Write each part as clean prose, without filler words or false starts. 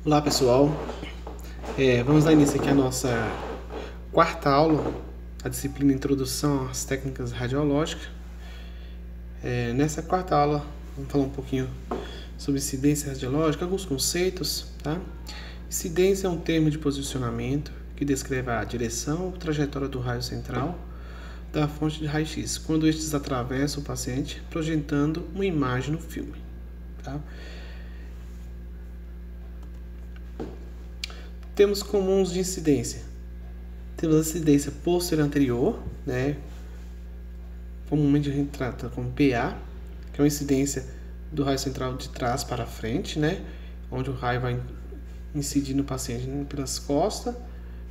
Olá pessoal, vamos dar início aqui à nossa quarta aula, a disciplina Introdução às Técnicas Radiológicas. Nessa quarta aula vamos falar um pouquinho sobre incidência radiológica, alguns conceitos, tá? Incidência é um termo de posicionamento que descreve a direção ou trajetória do raio central da fonte de raio-x, quando estes atravessam o paciente, projetando uma imagem no filme, tá? Termos comuns de incidência. Temos a incidência posterior anterior, né? Comumente a gente trata como PA, que é uma incidência do raio central de trás para frente, né? Onde o raio vai incidir no paciente pelas costas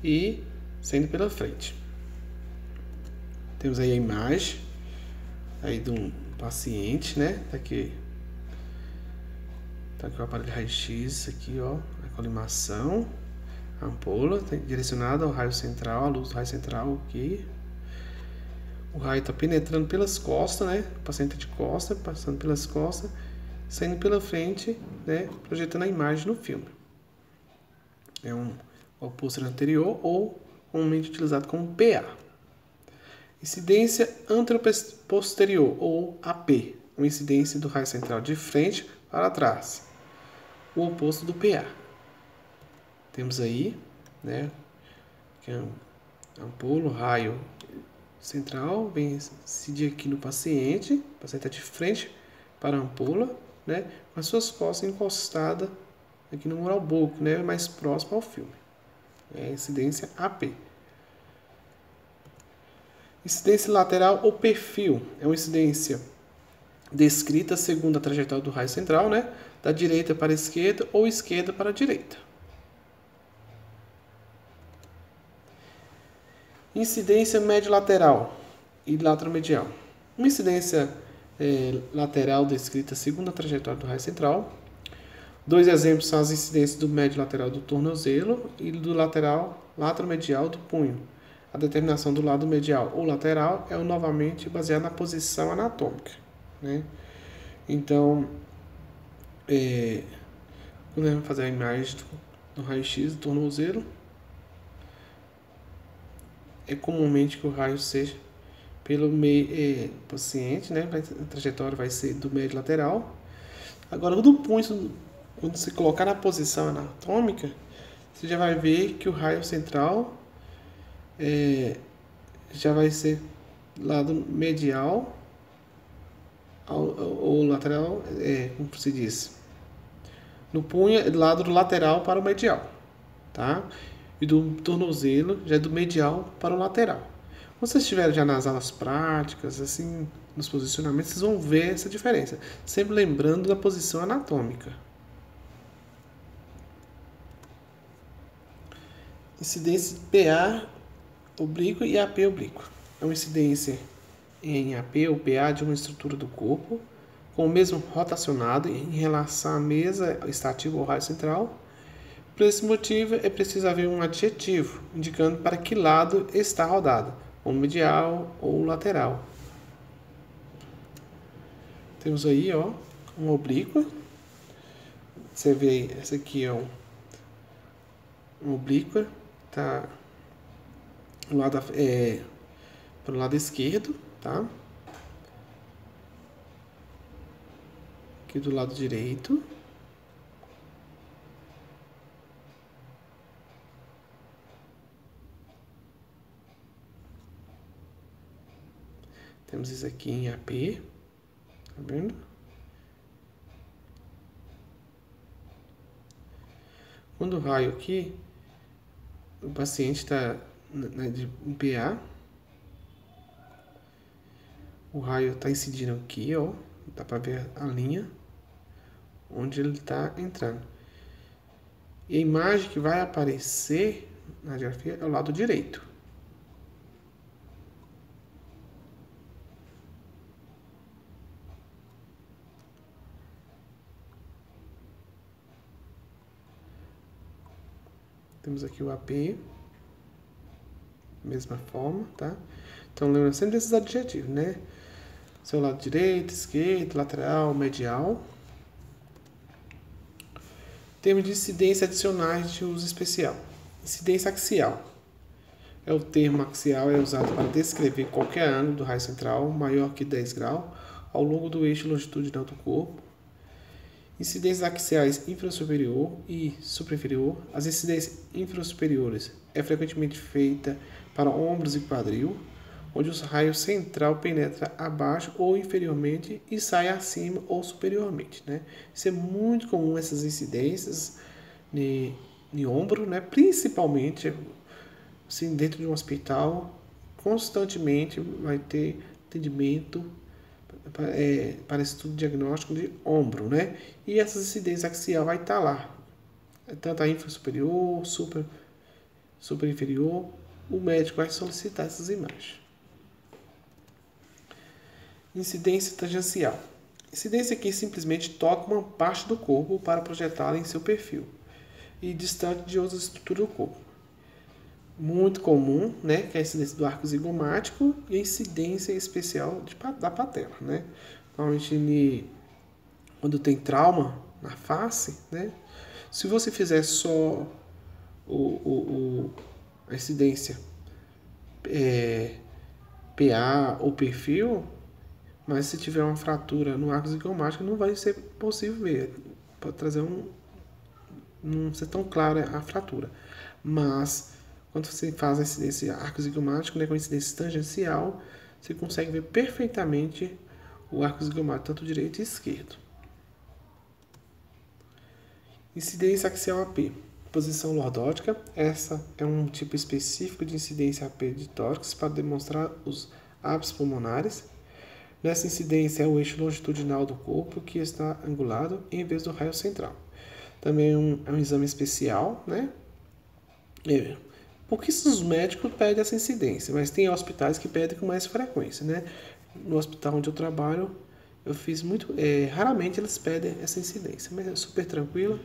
e saindo pela frente. Temos aí a imagem aí de um paciente, né? Tá aqui o aparelho raio-x, aqui, ó, a colimação. A ampola direcionada ao raio central, a luz do raio central aqui. O raio está penetrando pelas costas, né? O paciente de costas, passando pelas costas, saindo pela frente, né? Projetando a imagem no filme. É um oposto anterior ou comumente utilizado como PA. Incidência anteroposterior ou AP, uma incidência do raio central de frente para trás, o oposto do PA. Temos aí, né, que é a ampola, o raio central, vem incidir aqui no paciente, o paciente está de frente para a ampola, né, com as suas costas encostadas aqui no mural buco, né, mais próximo ao filme. É a incidência AP. Incidência lateral ou perfil, é uma incidência descrita segundo a trajetória do raio central, né, da direita para a esquerda ou esquerda para a direita. Incidência médio-lateral e lateromedial. Uma incidência lateral descrita segundo a trajetória do raio central. Dois exemplos são as incidências do médio-lateral do tornozelo e do lateromedial do punho. A determinação do lado medial ou lateral é novamente baseada na posição anatômica, né? Então, quando a gente vai fazer a imagem do raio-x do tornozelo, é comumente que o raio seja pelo meio paciente, né? A trajetória vai ser do médio lateral. Agora, do punho, quando você colocar na posição anatômica, você já vai ver que o raio central já vai ser lado medial ou lateral, como se diz? No punho, é do lado lateral para o medial, tá? E do tornozelo já é do medial para o lateral. Quando vocês estiverem já nas aulas práticas, assim, nos posicionamentos, vocês vão ver essa diferença. Sempre lembrando da posição anatômica. Incidência PA oblíqua e AP oblíqua. É uma incidência em AP ou PA de uma estrutura do corpo, com o mesmo rotacionado em relação à mesa estativa ou raio central. Por esse motivo, é preciso haver um adjetivo, indicando para que lado está rodada, ou medial ou lateral. Temos aí, ó, uma oblíqua. Você vê aí, essa aqui é uma oblíqua, tá para o lado esquerdo, tá? Aqui do lado direito. Temos isso aqui em AP, tá vendo? Quando o raio aqui, o paciente está em PA, o raio está incidindo aqui, ó, dá para ver a linha onde ele está entrando. E a imagem que vai aparecer na radiografia é o lado direito. Temos aqui o AP, mesma forma, tá? Então, lembra sempre desses adjetivos, né? Seu lado direito, esquerdo, lateral, medial. Termos de incidência adicionais de uso especial. Incidência axial. O termo axial é usado para descrever qualquer ângulo do raio central maior que 10 graus ao longo do eixo longitudinal do corpo. Incidências axiais infrasuperior e superinferior. As incidências infrasuperiores é frequentemente feita para ombros e quadril, onde o raio central penetra abaixo ou inferiormente e sai acima ou superiormente, né? Isso é muito comum, essas incidências no ombro, né? Principalmente assim, dentro de um hospital, constantemente vai ter atendimento para estudo diagnóstico de ombro, né? E essa incidência axial vai estar lá, tanto a infrasuperior, superinferior, o médico vai solicitar essas imagens. Incidência tangencial. Incidência que simplesmente toca uma parte do corpo para projetá-la em seu perfil e distante de outras estruturas do corpo. Muito comum, né, que é a incidência do arco zigomático e a incidência especial da patela, né? Normalmente, quando tem trauma na face, né, se você fizer só a incidência PA ou perfil, mas se tiver uma fratura no arco zigomático, não vai ser possível ver. Pode trazer não ser tão clara a fratura. Mas quando você faz esse arco zigomático, né, com incidência tangencial, você consegue ver perfeitamente o arco zigomático, tanto direito e esquerdo. Incidência axial AP. Posição lordótica. Essa é um tipo específico de incidência AP de tórax para demonstrar os ápices pulmonares. Nessa incidência é o eixo longitudinal do corpo que está angulado em vez do raio central. Também é um exame especial, né? Pouquíssimos médicos pedem essa incidência, mas tem hospitais que pedem com mais frequência, né? No hospital onde eu trabalho, eu fiz muito... raramente eles pedem essa incidência, mas é super tranquilo.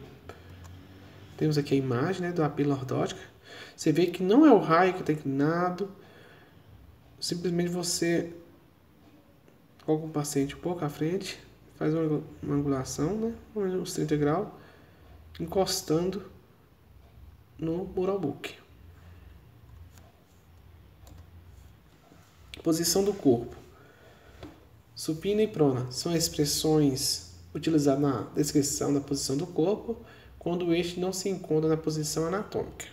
Temos aqui a imagem, né, do AP lordótica. Você vê que não é o raio que está inclinado. Simplesmente você coloca o paciente um pouco à frente, faz uma angulação, né, uns 30 graus, encostando no Muralbook. Posição do corpo. Supina e prona são expressões utilizadas na descrição da posição do corpo quando o eixo não se encontra na posição anatômica.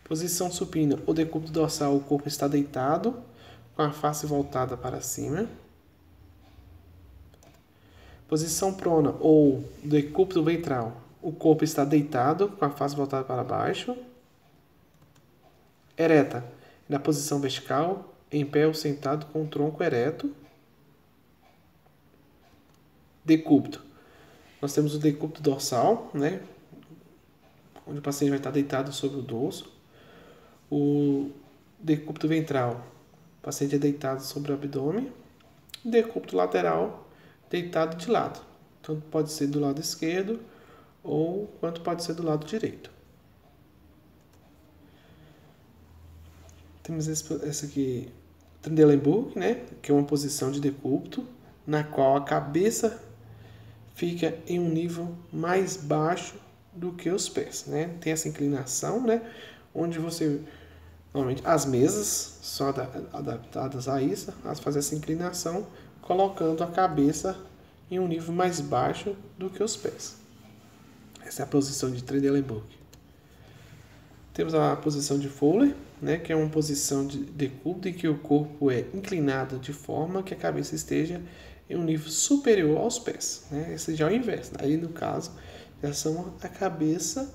Posição supina ou decúbito dorsal, o corpo está deitado, com a face voltada para cima. Posição prona ou decúbito ventral, o corpo está deitado, com a face voltada para baixo. Ereta, na posição vertical, em pé ou sentado com o tronco ereto. Decúbito. Nós temos o decúbito dorsal, né, onde o paciente vai estar deitado sobre o dorso. O decúbito ventral, o paciente é deitado sobre o abdômen. O decúbito lateral, deitado de lado. Tanto pode ser do lado esquerdo ou quanto pode ser do lado direito. Temos essa aqui, Trendelenburg, né, que é uma posição de decúbito, na qual a cabeça fica em um nível mais baixo do que os pés, né? Tem essa inclinação, né, onde você, normalmente, as mesas são adaptadas a isso, a fazer essa inclinação, colocando a cabeça em um nível mais baixo do que os pés. Essa é a posição de Trendelenburg. Temos a posição de Fowler, né, que é uma posição de decúbito em que o corpo é inclinado de forma que a cabeça esteja em um nível superior aos pés, né? Esse já é o inverso. Aí, no caso, a cabeça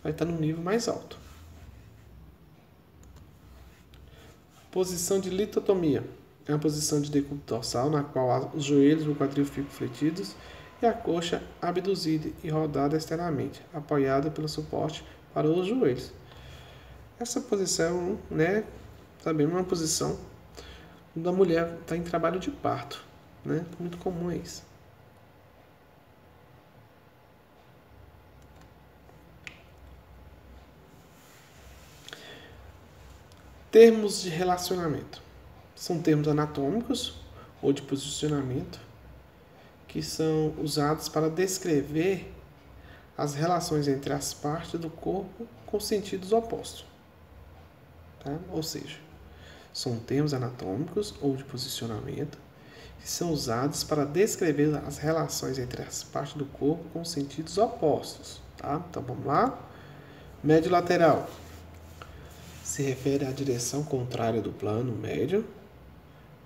vai estar no nível mais alto. Posição de litotomia. É uma posição de decúbito dorsal, na qual os joelhos e o quadril ficam fletidos e a coxa abduzida e rodada externamente, apoiada pelo suporte para os joelhos. Essa posição, né, também é uma posição da mulher está em trabalho de parto, né? Muito comum é isso. Termos de relacionamento. São termos anatômicos ou de posicionamento que são usados para descrever as relações entre as partes do corpo com sentidos opostos. Tá? Ou seja, são termos anatômicos ou de posicionamento que são usados para descrever as relações entre as partes do corpo com sentidos opostos. Tá? Então vamos lá. Médio lateral se refere à direção contrária do plano médio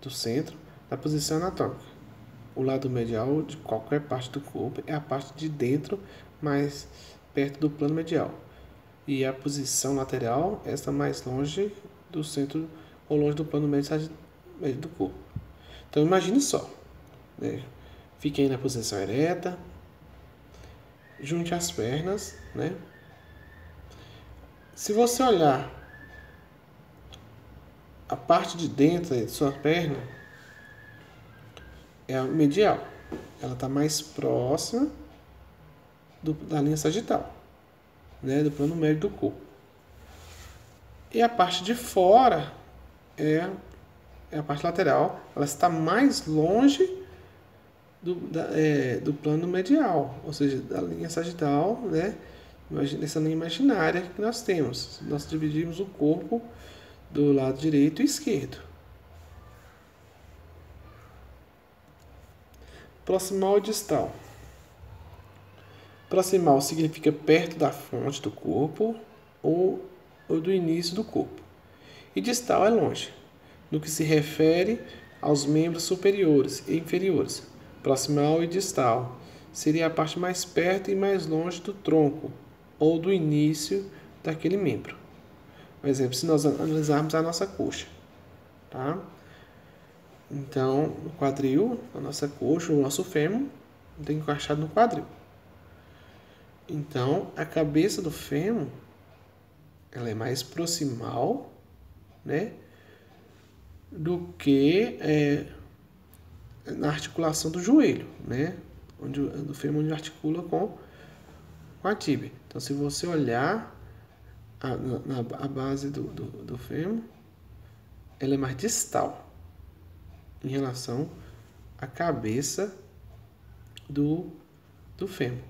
do centro da posição anatômica. O lado medial de qualquer parte do corpo é a parte de dentro mais perto do plano medial. E a posição lateral, esta mais longe do centro ou longe do plano médio do corpo. Então imagine só, né? Fique aí na posição ereta, junte as pernas, né? Se você olhar a parte de dentro de sua perna, é a medial. Ela está mais próxima da linha sagital, né? Do plano médio do corpo. E a parte de fora é a parte lateral, ela está mais longe do plano medial, ou seja, da linha sagital, né? Essa linha imaginária que nós temos. Nós dividimos o corpo do lado direito e esquerdo. Proximal e distal. Proximal significa perto da fonte do corpo ou do início do corpo. E distal é longe, no que se refere aos membros superiores e inferiores. Proximal e distal seria a parte mais perto e mais longe do tronco ou do início daquele membro. Por exemplo, se nós analisarmos a nossa coxa, tá? Então, o quadril, a nossa coxa, o nosso fêmur, tem encaixado no quadril. Então, a cabeça do fêmur, ela é mais proximal, né, do que na articulação do joelho, né, do fêmur onde articula com a tíbia. Então, se você olhar a base do fêmur, ela é mais distal em relação à cabeça do fêmur,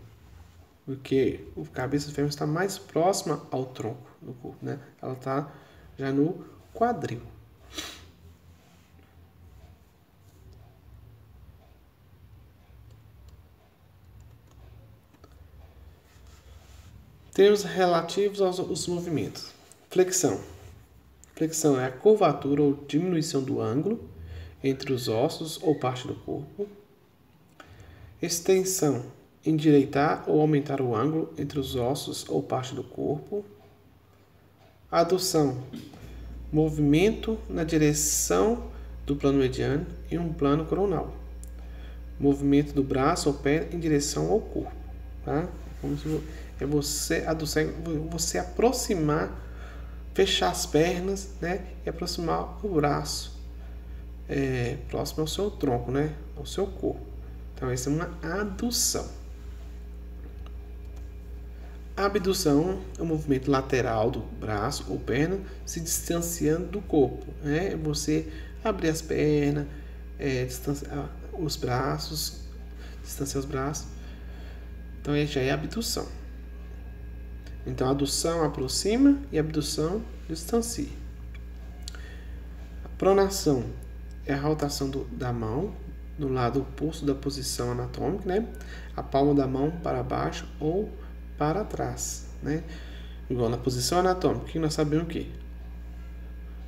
porque a cabeça do fêmur está mais próxima ao tronco do corpo, né? Ela está já no quadril. Termos relativos aos movimentos. Flexão. Flexão é a curvatura ou diminuição do ângulo entre os ossos ou parte do corpo. Extensão, endireitar ou aumentar o ângulo entre os ossos ou parte do corpo. Adução, movimento na direção do plano mediano em um plano coronal. Movimento do braço ou pé em direção ao corpo. Tá? É você adução, você aproximar, fechar as pernas, né? E aproximar o braço próximo ao seu tronco, né? Ao seu corpo. Então, essa é uma adução. Abdução é o movimento lateral do braço ou perna se distanciando do corpo. É você abrir as pernas, distanciar os braços, distanciar os braços. Então, aí já é abdução. Então, a adução aproxima e a abdução distancia. A pronação é a rotação da mão no lado oposto da posição anatômica, né? A palma da mão para baixo ou para trás, né? Igual na posição anatômica, que nós sabemos o quê?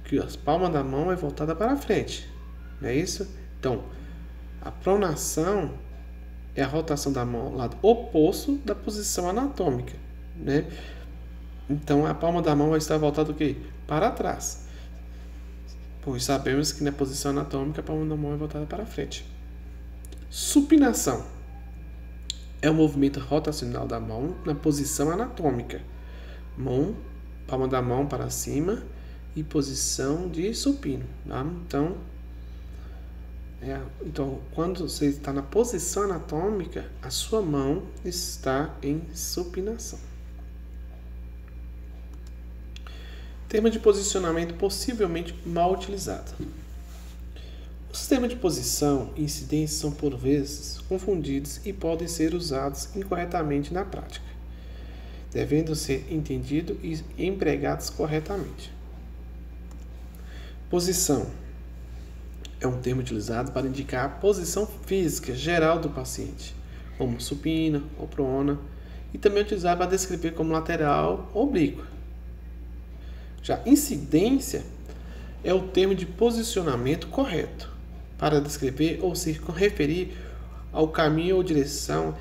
Que a palma da mão é voltada para frente, não é isso? Então, a pronação é a rotação da mão ao lado oposto da posição anatômica, né? Então, a palma da mão vai estar voltada o quê? Para trás. Pois sabemos que na posição anatômica a palma da mão é voltada para frente. Supinação é o movimento rotacional da mão na posição anatômica. Palma da mão para cima e posição de supino. Tá? Então, quando você está na posição anatômica, a sua mão está em supinação. Termo de posicionamento possivelmente mal utilizado. O sistema de posição e incidência são por vezes confundidos e podem ser usados incorretamente na prática, devendo ser entendidos e empregados corretamente. Posição é um termo utilizado para indicar a posição física geral do paciente, como supina ou prona, e também é utilizado para descrever como lateral ou oblíqua. Já incidência é o termo de posicionamento correto para descrever ou se referir ao caminho ou direção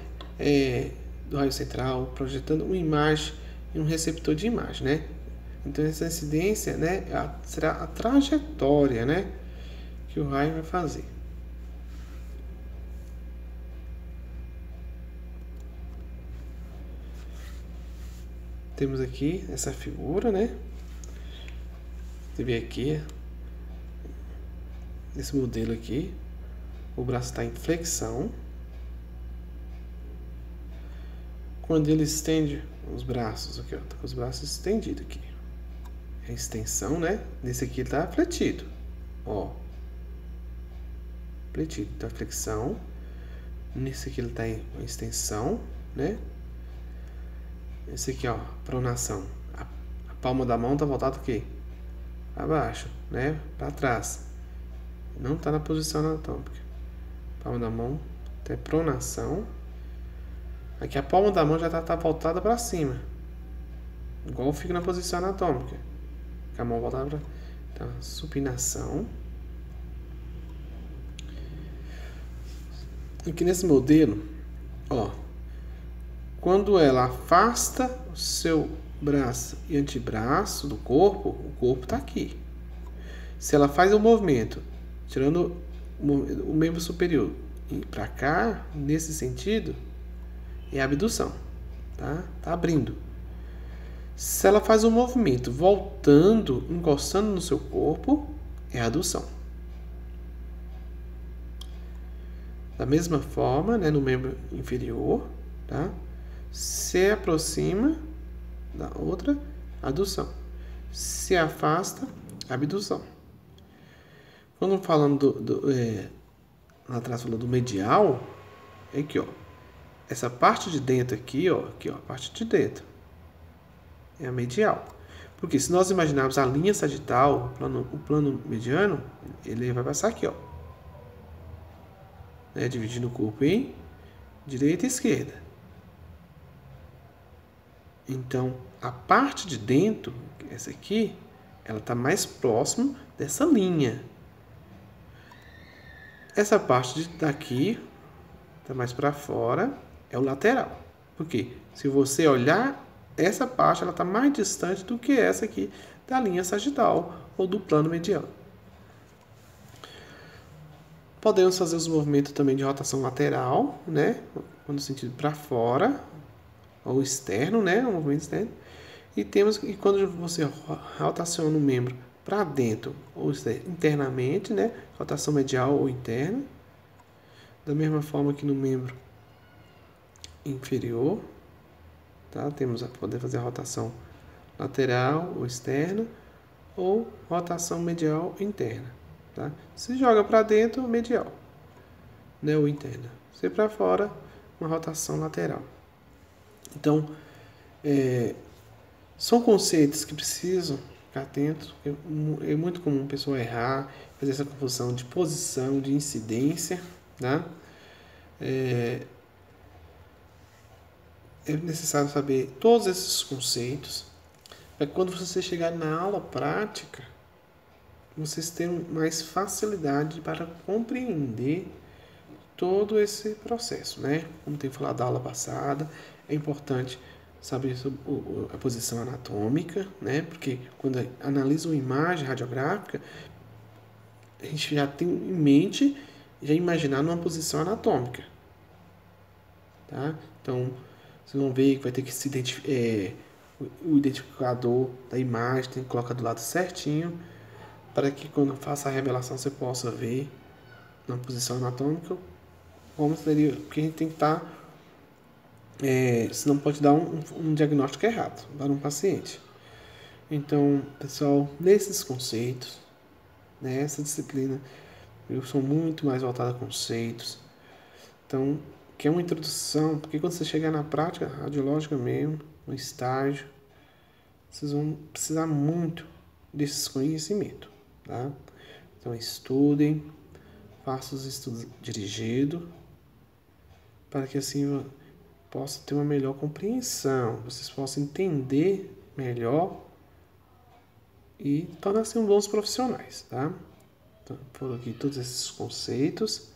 do raio central, projetando uma imagem em um receptor de imagem, né? Então essa incidência, né, será a trajetória, né, que o raio vai fazer. Temos aqui essa figura, né? Você vê aqui, esse modelo aqui, o braço está em flexão. Quando ele estende os braços, aqui, ó, tá com os braços estendidos aqui. É extensão, né? Nesse aqui ele tá fletido, ó. Fletido, tá flexão. Nesse aqui ele tá em extensão, né? Esse aqui, ó, pronação. A palma da mão tá voltada aqui para baixo, né? Para trás. Não tá na posição anatômica. Palma da mão tem pronação. Aqui a palma da mão já tá voltada para cima, igual fica na posição anatômica. Com a mão voltada para, então, supinação. Aqui nesse modelo, ó, quando ela afasta o seu braço e antebraço do corpo, o corpo está aqui. Se ela faz o movimento, tirando o membro superior para cá, nesse sentido, é abdução, tá? Tá abrindo. Se ela faz o movimento voltando, encostando no seu corpo, é adução. Da mesma forma, né, no membro inferior, tá? Se aproxima da outra, adução. Se afasta, abdução. Quando falando lá atrás falou do medial, é aqui, ó. Essa parte de dentro aqui, ó, a parte de dentro é a medial. Porque se nós imaginarmos a linha sagital, o plano mediano, ele vai passar aqui, ó, né, dividindo o corpo em direita e esquerda. Então, a parte de dentro, essa aqui, ela está mais próximo dessa linha. Essa parte daqui está mais para fora, é o lateral. Porque se você olhar, essa parte ela está mais distante do que essa aqui da linha sagital ou do plano mediano. Podemos fazer os movimentos também de rotação lateral, né? No sentido para fora ou externo, né? O movimento externo. E quando você rotaciona o membro para dentro ou internamente, né? Rotação medial ou interna. Da mesma forma que no membro inferior, tá? Temos a poder fazer a rotação lateral ou externa ou rotação medial interna, tá? Se joga para dentro, medial, né, ou interna. Se para fora, uma rotação lateral. Então, são conceitos que precisam ficar atentos. É muito comum a pessoa errar, fazer essa confusão de posição, de incidência, tá? É necessário saber todos esses conceitos para que quando você chegar na aula prática, vocês tenham mais facilidade para compreender todo esse processo, né? Como tem falado da aula passada, é importante saber sobre a posição anatômica, né? Porque quando analisa uma imagem radiográfica, a gente já tem em mente, já imaginar numa posição anatômica, tá? Então, vocês vão ver que vai ter que se identificar, o identificador da imagem tem que colocar do lado certinho, para que quando faça a revelação você possa ver na posição anatômica como seria, porque a gente tem que estar, senão pode dar um diagnóstico errado para um paciente. Então, pessoal, nesses conceitos, nessa disciplina, Eu sou muito mais voltada a conceitos. Então, que é uma introdução, porque quando você chegar na prática radiológica mesmo, no estágio, vocês vão precisar muito desses conhecimentos, tá? Então, estudem, façam os estudos dirigidos, para que assim possa ter uma melhor compreensão, vocês possam entender melhor e tornar-se bons profissionais, tá? Então, foram aqui todos esses conceitos.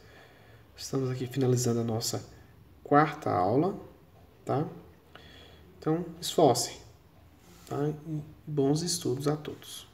Estamos aqui finalizando a nossa quarta aula, tá? Então, esforcem, tá? E bons estudos a todos.